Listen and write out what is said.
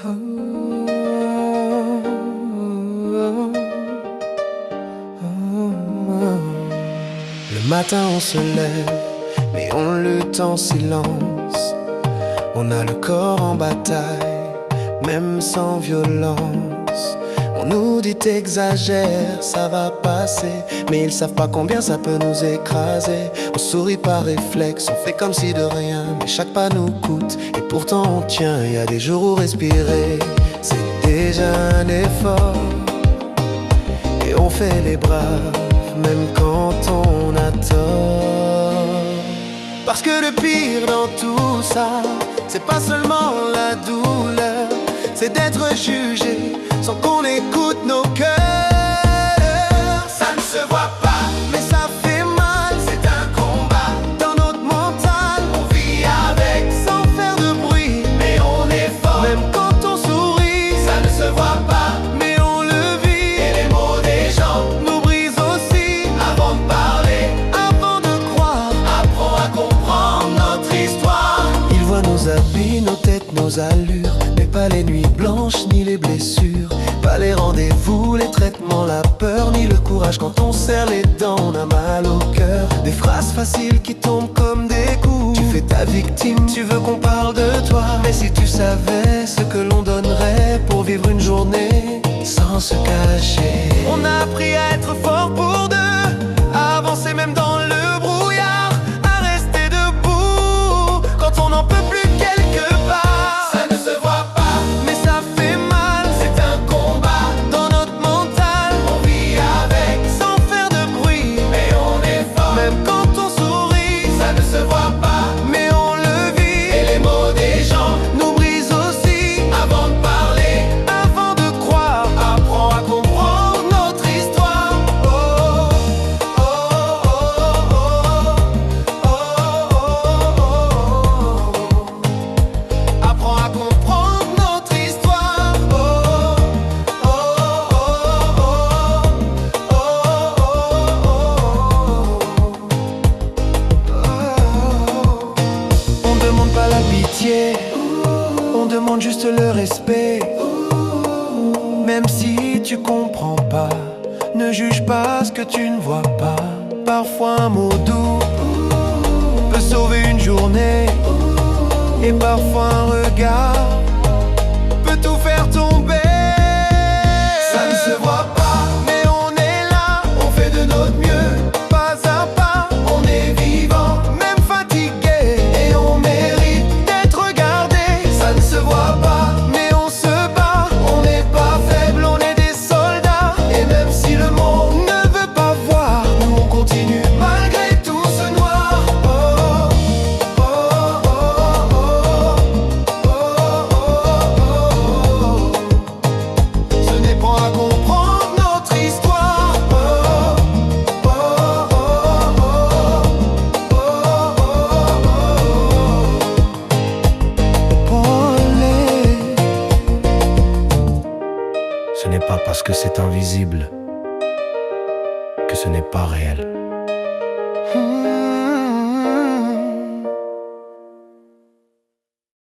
Le matin on se lève, mais on lutte en silence. On a le corps en bataille, même sans violence. On nous dit t'exagères, ça va passer, mais ils savent pas combien ça peut nous écraser. On sourit par réflexe, on fait comme si de rien, mais chaque pas nous coûte, et pourtant on tient. Y a des jours où respirer, c'est déjà un effort. Et on fait les braves, même quand on a tort. Parce que le pire dans tout ça, c'est pas seulement la douleur, c'est d'être jugé sans qu'on écoute nos cœurs. Ça ne se voit pas, mais ça fait mal. C'est un combat dans notre mental. On vit avec sans faire de bruit, mais on est fort. Même quand on sourit, ça ne se voit pas, mais on le vit. Et les mots des gens nous brisent aussi. Avant de parler, avant de croire, apprends à comprendre notre histoire. Ils voient nos habits, nos têtes, nos allures, mais pas les nuits blanches ni les blessures. Pas les rendez-vous, les traitements, la peur, ni le courage quand on serre les dents, on a mal au cœur. Des phrases faciles qui tombent comme des coups. Tu fais ta victime, tu veux qu'on parle de toi, mais si tu savais ce que l'on donnerait pour vivre une journée sans se cacher. On a appris à être fort pour deux, à avancer même dans le brouillard, à rester debout quand on n'en peut plus quelque part. Ça ne se voit pas, mais ça fait mal. C'est un combat dans notre mental. On vit avec sans faire de bruit, mais on est fort. Même quand on sourit, ça ne se voit pas, mais on le vit. Et les mots des gens nous brisent aussi. Avant de parler, avant de croire, apprends à comprendre notre histoire. Oh, oh, oh, oh, oh, oh, oh, oh. Apprends à comprendre notre histoire. Oh, oh, oh, oh, oh, oh. On demande pas la pitié, on demande juste le respect. Même si tu comprends pas, ne juge pas ce que tu ne vois pas. Parfois un mot doux peut sauver une journée, et parfois un regard peut tout faire tomber. Ça ne se voit pas, mais on est là, on fait de notre mieux, pas à pas, on est vivant, même fatigué, et on mérite d'être regardé. Ça ne se voit pas, mais on se bat, on n'est pas faible, on est des soldats. Et même si le monde ne veut pas voir, nous on continue malgré tout ce noir. Oh, oh, oh, oh, oh, oh, oh. Ce n'est pas à comprendre notre histoire. Oh, oh, oh, oh, oh, Ce n'est pas parce que c'est invisible que ce n'est pas réel.